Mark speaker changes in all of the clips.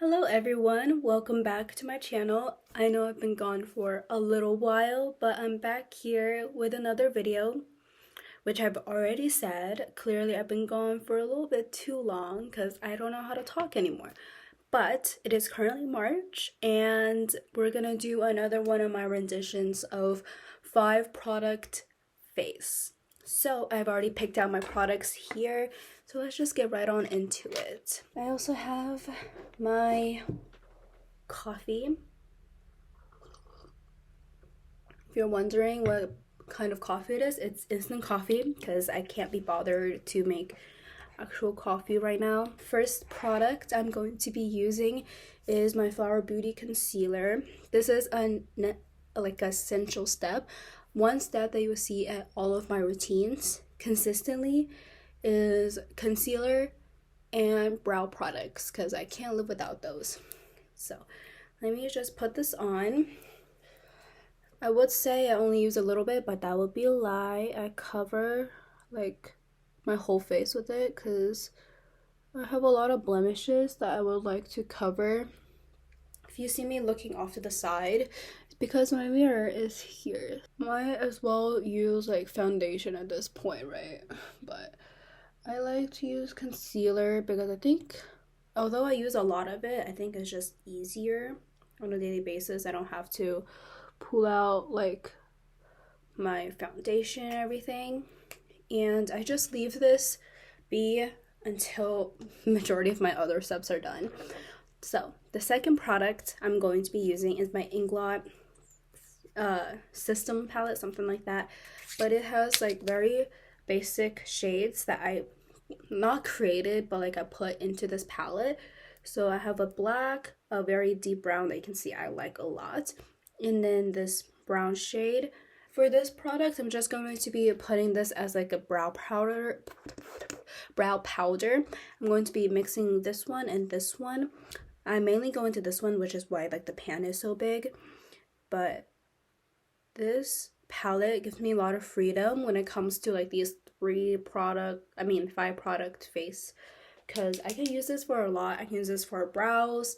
Speaker 1: Hello everyone, welcome back to my channel. I know I've been gone for a little while, but I'm back here with another video, which I've already said. Clearly I've been gone for a little bit too long because I don't know how to talk anymore. But it is currently March and we're gonna do another one of my renditions of 5 product face. So I've already picked out my products here, so let's just get right on into it. I also have my coffee. If you're wondering what kind of coffee it is, it's instant coffee because I can't be bothered to make actual coffee right now. First product I'm going to be using is my Flower Beauty concealer. This is like essential step. One step that you will see at all of my routines consistently is concealer and brow products because I can't live without those. So let me just put this on. I would say I only use a little bit, but that would be a lie. I cover like my whole face with it because I have a lot of blemishes that I would like to cover. If you see me looking off to the side, it's because my mirror is here. Might as well use like foundation at this point, right? But I like to use concealer because I think, although I use a lot of it, I think it's just easier on a daily basis. I don't have to pull out like my foundation and everything. And I just leave this be until majority of my other steps are done. So the second product I'm going to be using is my Inglot system palette, something like that, but it has like very basic shades that I not created, but like I put into this palette. So I have a black, a very deep brown that you can see I like a lot, and then this brown shade. For this product, I'm just going to be putting this as like a brow powder. I'm going to be mixing this one and this one. I mainly go into this one, which is why like the pan is so big. But this palette gives me a lot of freedom when it comes to like these 5 product face, because I can use this for a lot. I can use this for brows.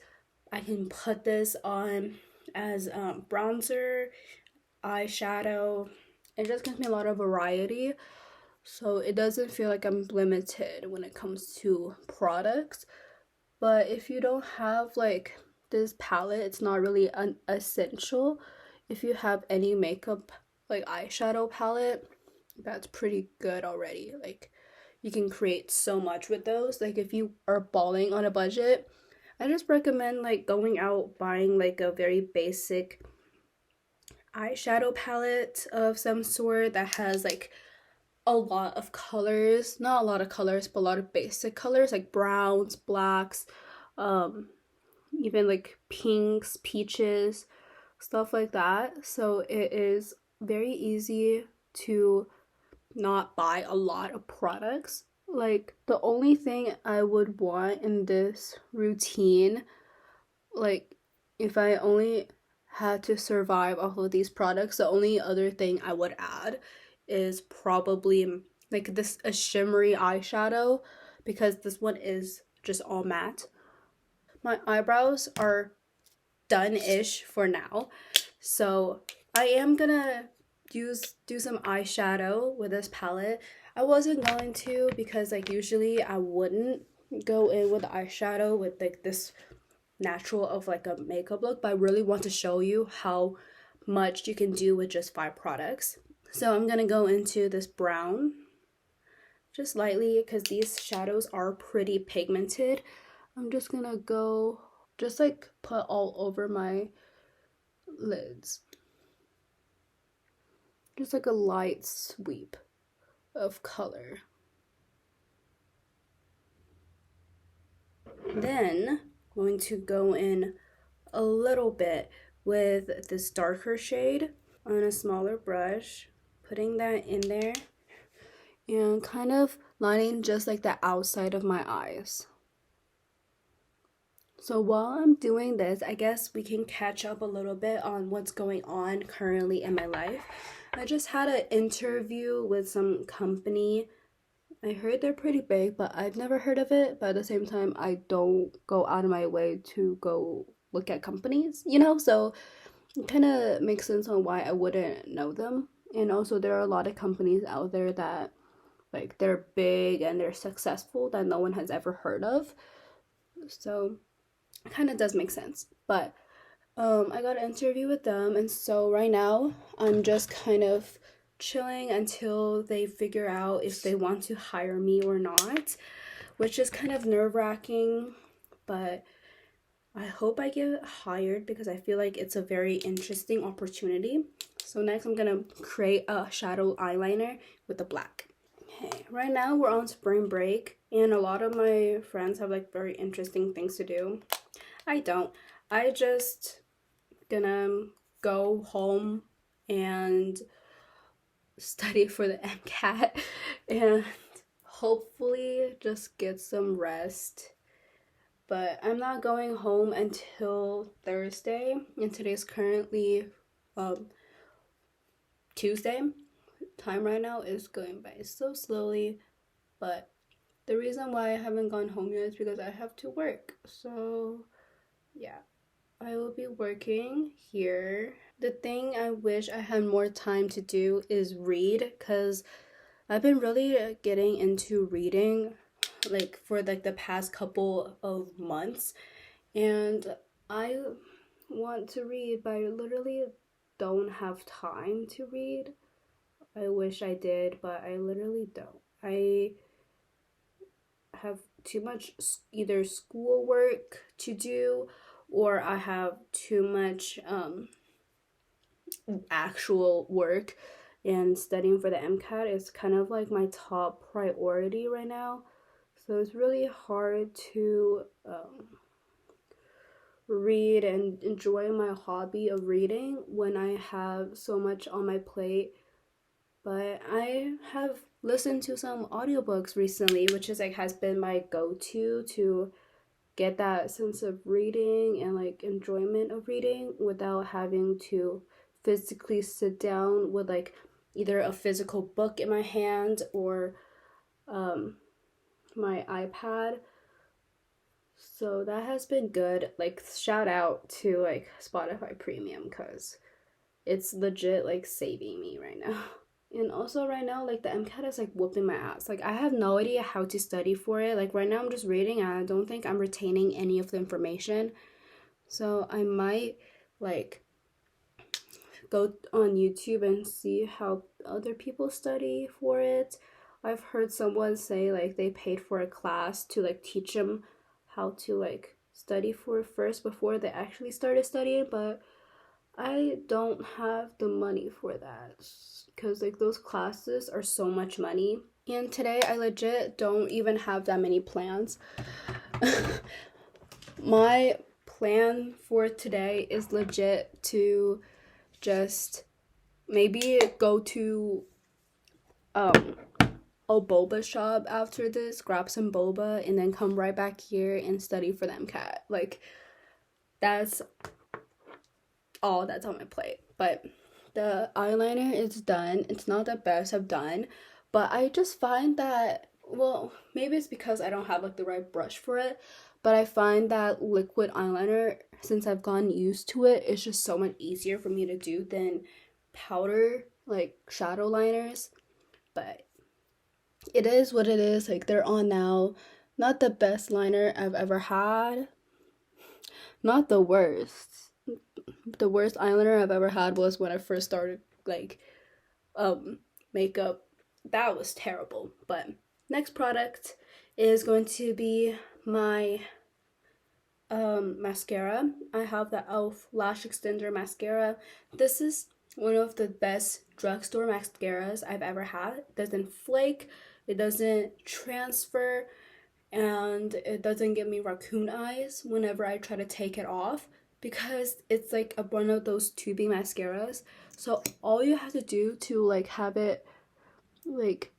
Speaker 1: I can put this on as bronzer, eyeshadow. It just gives me a lot of variety, so it doesn't feel like I'm limited when it comes to products. But if you don't have like this palette, it's not really an essential. If you have any makeup like eyeshadow palette, that's pretty good already. Like you can create so much with those. Like if you are balling on a budget, I just recommend like going out buying like a very basic eyeshadow palette of some sort that has like a lot of colors, not a lot of colors, but a lot of basic colors like browns, blacks, even like pinks, peaches, stuff like that. So it is very easy to not buy a lot of products. Like the only thing I would want in this routine, like if I only had to survive off of these products, the only other thing I would add is probably like a shimmery eyeshadow, because this one is just all matte. My eyebrows are done-ish for now, so I am gonna do some eyeshadow with this palette. I wasn't going to, because like usually I wouldn't go in with eyeshadow with like this natural of like a makeup look, but I really want to show you how much you can do with just 5 products. So I'm gonna go into this brown just lightly because these shadows are pretty pigmented. I'm just gonna go just like put all over my lids, just like a light sweep of color. Then I'm going to go in a little bit with this darker shade on a smaller brush, putting that in there and kind of lining just like the outside of my eyes. So while I'm doing this, I guess we can catch up a little bit on what's going on currently in my life. I just had an interview with some company I heard they're pretty big, but I've never heard of it. But at the same time, I don't go out of my way to go look at companies, you know? So it kind of makes sense on why I wouldn't know them. And also, there are a lot of companies out there that, like, they're big and they're successful that no one has ever heard of. So it kind of does make sense. But I got an interview with them, and so right now I'm just kind of chilling until they figure out if they want to hire me or not, which is kind of nerve-wracking, but I hope I get hired because I feel like it's a very interesting opportunity. So next I'm gonna create a shadow eyeliner with the black. Okay, right now we're on spring break and a lot of my friends have like very interesting things to do. I don't. I just gonna go home and study for the MCAT and hopefully just get some rest. But I'm not going home until Thursday, and today's currently Tuesday. Time right now is going by so slowly, but the reason why I haven't gone home yet is because I have to work. So yeah, I will be working here. The thing I wish I had more time to do is read, because I've been really getting into reading like for like the past couple of months, and I want to read, but I literally don't have time to read. I wish I did, but I literally don't. I have too much either schoolwork to do, or I have too much actual work, and studying for the MCAT is kind of like my top priority right now. So it's really hard to read and enjoy my hobby of reading when I have so much on my plate. But I have listened to some audiobooks recently, which is like has been my go-to to get that sense of reading and like enjoyment of reading without having to physically sit down with like either a physical book in my hand or my iPad. So that has been good. Like, shout out to like Spotify Premium, because it's legit like saving me right now. And also right now, like the MCAT is like whooping my ass. Like I have no idea how to study for it. Like right now I'm just reading and I don't think I'm retaining any of the information. So I might like go on YouTube and see how other people study for it. I've heard someone say like they paid for a class to like teach them how to like study for it first before they actually started studying, but I don't have the money for that because like those classes are so much money. And today I legit don't even have that many plans. My plan for today is legit to just maybe go to a boba shop after this, grab some boba, and then come right back here and study for the MCAT. Like that's all that's on my plate. But the eyeliner is done. It's not the best I've done, but I just find that, well, maybe it's because I don't have like the right brush for it, but I find that liquid eyeliner, since I've gotten used to it, it's just so much easier for me to do than powder like shadow liners. But it is what it is. Like they're on now. Not the best liner I've ever had. Not the worst. The worst eyeliner I've ever had was when I first started like makeup. That was terrible. But next product is going to be my mascara. I have the e.l.f. Lash Extender Mascara. This is one of the best drugstore mascaras I've ever had. It doesn't flake, it doesn't transfer, and it doesn't give me raccoon eyes whenever I try to take it off, because it's like one of those tubing mascaras. So all you have to do to like have it like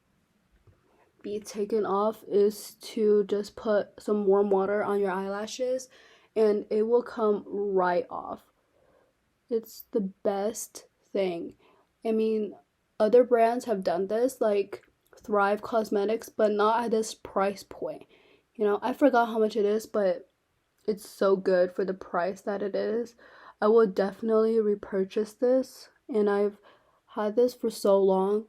Speaker 1: be taken off is to just put some warm water on your eyelashes and it will come right off. It's the best thing. I mean, other brands have done this, like Thrive Cosmetics, but not at this price point. You know, I forgot how much it is, but it's so good for the price that it is. I will definitely repurchase this, and I've had this for so long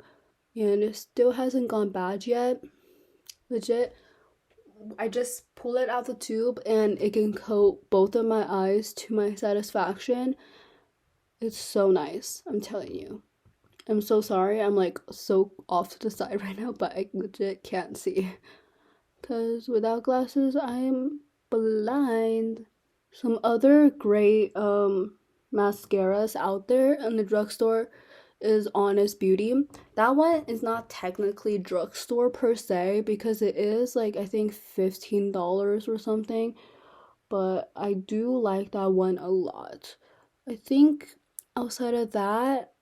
Speaker 1: and it still hasn't gone bad yet. Legit, I just pull it out the tube and it can coat both of my eyes to my satisfaction. It's so nice, I'm telling you. I'm so sorry, I'm like so off to the side right now, but I legit can't see. Because without glasses, I'm blind. Some other great mascaras out there in the drugstore is Honest Beauty. That one is not technically drugstore per se because it is like I think $15 or something, but I do like that one a lot. I think outside of that,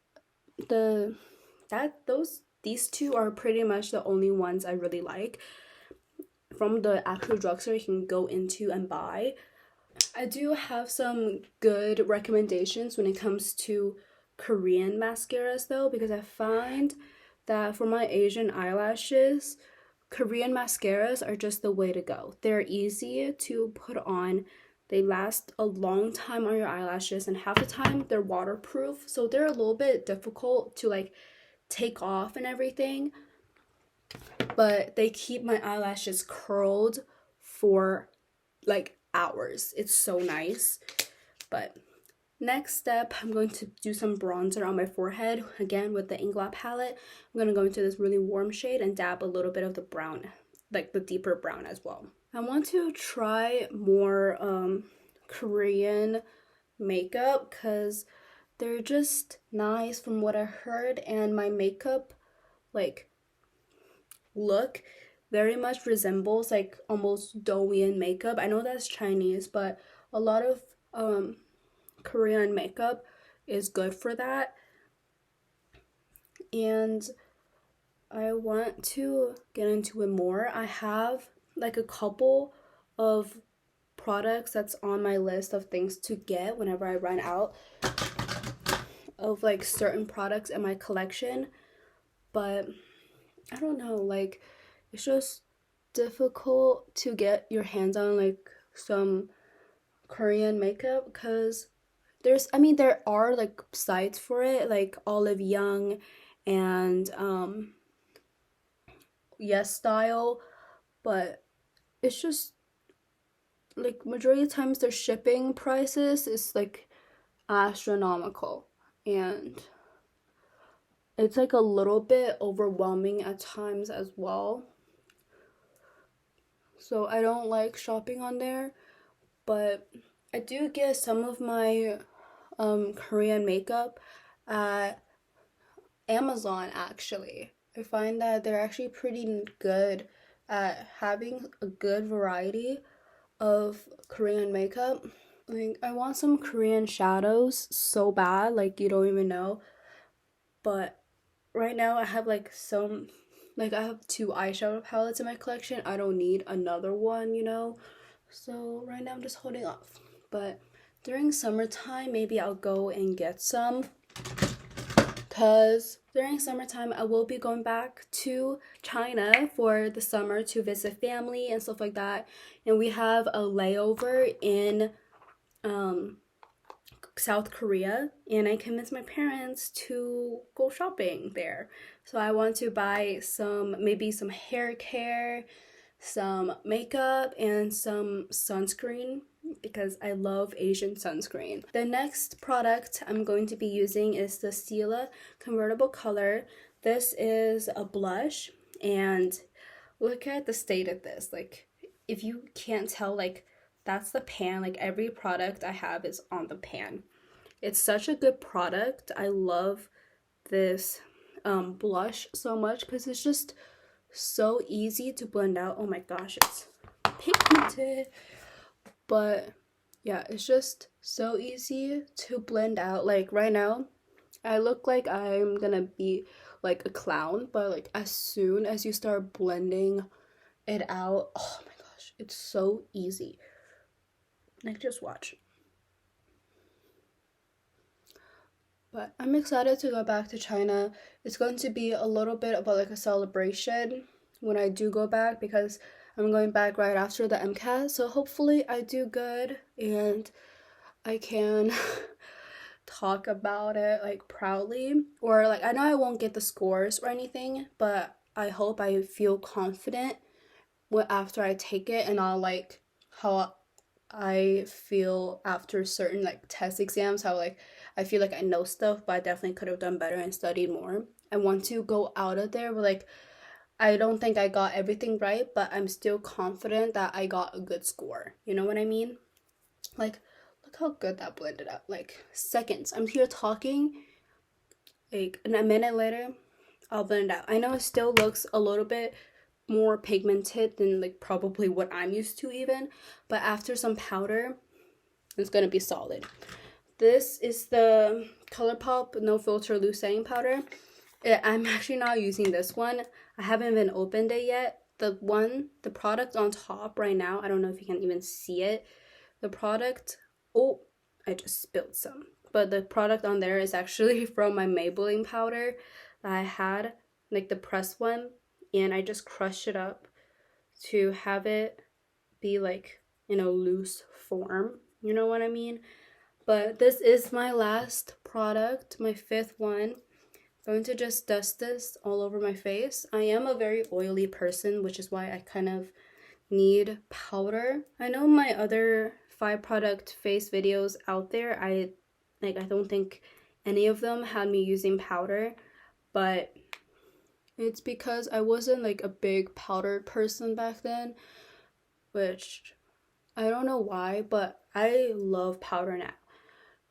Speaker 1: these two are pretty much the only ones I really like from the actual drugstore you can go into and buy. I do have some good recommendations when it comes to Korean mascaras though, because I find that for my Asian eyelashes, Korean mascaras are just the way to go. They're easy to put on. They last a long time on your eyelashes, and half the time they're waterproof, so they're a little bit difficult to like take off and everything, but they keep my eyelashes curled for like hours. It's so nice. But next step, I'm going to do some bronzer on my forehead again with the Inglot palette. I'm going to go into this really warm shade and dab a little bit of the brown, like the deeper brown as well. I want to try more Korean makeup because they're just nice from what I heard, and my makeup like look very much resembles like almost Douyin makeup. I know that's Chinese, but a lot of Korean makeup is good for that. And I want to get into it more. I have like a couple of products that's on my list of things to get whenever I run out of like certain products in my collection, but I don't know, like it's just difficult to get your hands on like some Korean makeup because there are like sites for it, like Olive Young and Yes Style, but it's just like majority of times their shipping prices is like astronomical, and it's like a little bit overwhelming at times as well. So I don't like shopping on there, but I do get some of my Korean makeup at Amazon actually. I find that they're actually pretty good at having a good variety of Korean makeup. Like I want some Korean shadows so bad, like you don't even know. But right now I have like I have 2 eyeshadow palettes in my collection. I don't need another one, you know. So right now I'm just holding off. But during summertime, maybe I'll go and get some. Because during summertime, I will be going back to China for the summer to visit family and stuff like that. And we have a layover in South Korea, and I convinced my parents to go shopping there. So I want to buy maybe some hair care, some makeup, and some sunscreen because I love Asian sunscreen. The next product I'm going to be using is the Stila Convertable Color. This is a blush, and look at the state of this. Like, if you can't tell, like, that's the pan. Like, every product I have is on the pan. It's such a good product. I love this blush so much because it's just so easy to blend out. Oh my gosh, it's pigmented. But yeah, it's just so easy to blend out. Like right now, I look like I'm gonna be like a clown, but like as soon as you start blending it out, oh my gosh, it's so easy. Like just watch. But I'm excited to go back to China. It's going to be a little bit of like a celebration when I do go back, because I'm going back right after the MCAT. So hopefully I do good and I can talk about it like proudly, or like I know I won't get the scores or anything, but I hope I feel confident after I take it, and I'll like how I feel after certain like test exams, how like I feel like I know stuff, but I definitely could have done better and studied more. I want to go out of there with like, I don't think I got everything right, but I'm still confident that I got a good score. You know what I mean? Like, look how good that blended out. Like, seconds. I'm here talking, like, and a minute later, I'll blend it out. I know it still looks a little bit more pigmented than, like, probably what I'm used to even, but after some powder, it's gonna be solid. This is the ColourPop No Filter Loose Setting Powder. I'm actually not using this one. I haven't even opened it yet. The product on top right now, I don't know if you can even see it. The product, oh, I just spilled some. But the product on there is actually from my Maybelline powder that I had, like the pressed one, and I just crushed it up to have it be like in a loose form. You know what I mean? But this is my last product, my 5th one. I'm going to just dust this all over my face. I am a very oily person, which is why I kind of need powder. I know my other 5 product face videos out there, I don't think any of them had me using powder, but it's because I wasn't like a big powder person back then, which I don't know why, but I love powder now.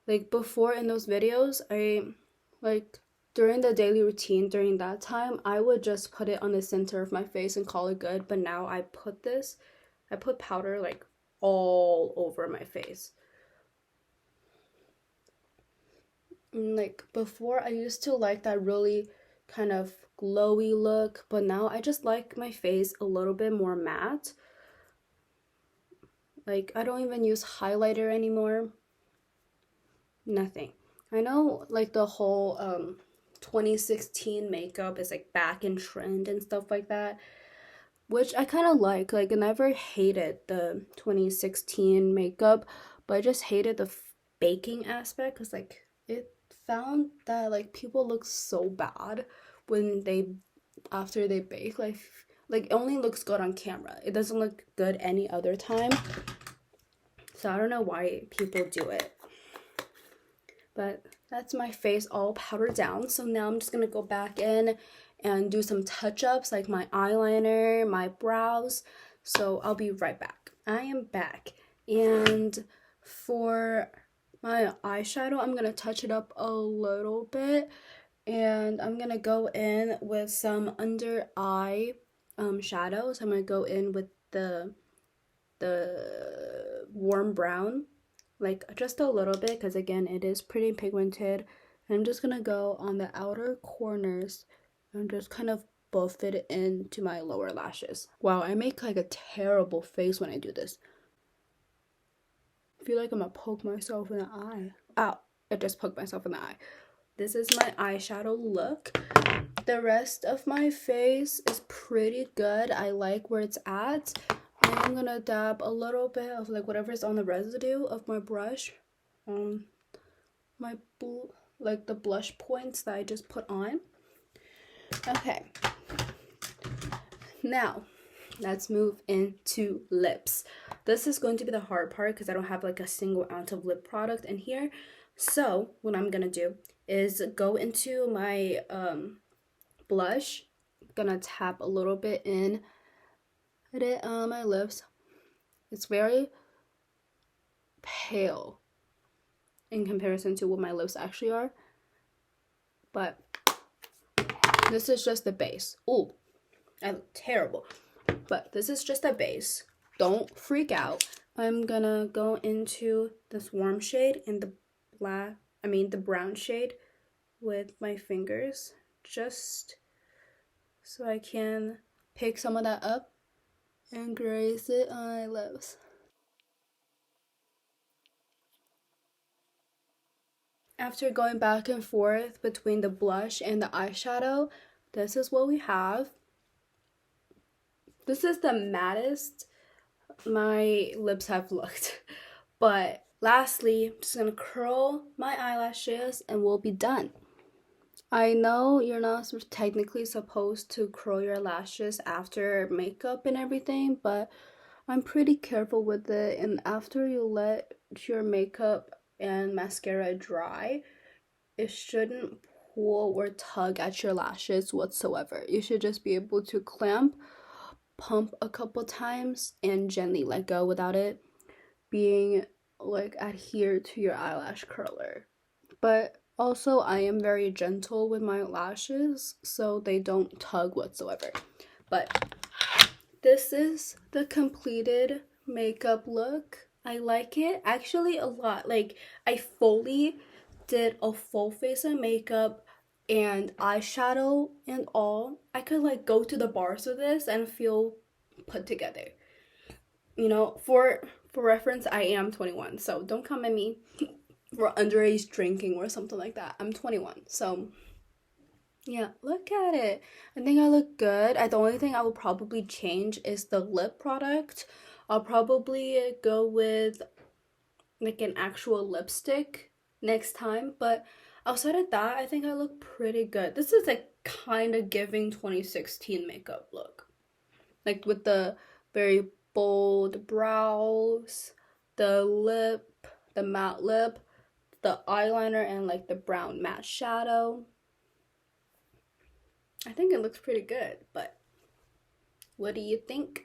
Speaker 1: Like before in those videos, I like during the daily routine during that time, I would just put it on the center of my face and call it good, but now I put powder like all over my face. And, like before, I used to like that really kind of glowy look, but now I just like my face a little bit more matte. Like I don't even use highlighter anymore. Nothing. I know like the whole 2016 makeup is like back in trend and stuff like that, which I kind of like. Like I never hated the 2016 makeup, but I just hated the baking aspect, because like it found that like people look so bad when they after they bake. Like it only looks good on camera. It doesn't look good any other time. So I don't know why people do it. But that's my face all powdered down. So now I'm just going to go back in and do some touch-ups like my eyeliner, my brows. So I'll be right back. I am back. And for my eyeshadow, I'm going to touch it up a little bit. And I'm going to go in with some under eye shadows. I'm going to go in with the warm brown, like just a little bit, because again it is pretty pigmented. And I'm just gonna go on the outer corners and just kind of buff it into my lower lashes. Wow, I make like a terrible face when I do this. I feel like I'm gonna poke myself in the eye. Ow, I just poked myself in the eye. This is my eyeshadow look. The rest of my face is pretty good. I like where it's at. I'm gonna dab a little bit of like whatever's on the residue of my brush on my like the blush points that I just put on. Okay, now let's move into lips. This is going to be the hard part because I don't have like a single ounce of lip product in here. So what I'm gonna do is go into my blush. I'm gonna tap a little bit in it on my lips. It's very pale in comparison to what my lips actually are, but this is just the base. Ooh, I look terrible, but this is just a base. Don't freak out. I'm gonna go into this warm shade and the brown shade with my fingers, just so I can pick some of that up and graze it on my lips. After going back and forth between the blush and the eyeshadow, this is what we have. This is the mattest my lips have looked. But lastly, I'm just gonna curl my eyelashes and we'll be done. I know you're not technically supposed to curl your lashes after makeup and everything, but I'm pretty careful with it, and after you let your makeup and mascara dry, it shouldn't pull or tug at your lashes whatsoever. You should just be able to clamp, pump a couple times, and gently let go without it being like adhered to your eyelash curler. But also, I am very gentle with my lashes, so they don't tug whatsoever. But this is the completed makeup look. I like it actually a lot. Like, I fully did a full face of makeup and eyeshadow and all. I could like go to the bars with this and feel put together. You know, for reference, I am 21, so don't come at me for underage drinking or something like that. I'm 21, so yeah, look at it. I think I look good. The only thing I will probably change is the lip product. I'll probably go with like an actual lipstick next time, but outside of that, I think I look pretty good. This is like kind of giving 2016 makeup look. Like with the very bold brows, the lip, the matte lip, the eyeliner, and like the brown matte shadow. I think it looks pretty good, but what do you think?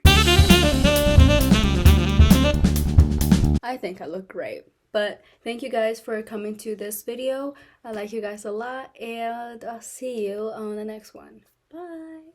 Speaker 1: I think I look great. But thank you guys for coming to this video. I like you guys a lot, and I'll see you on the next one. Bye!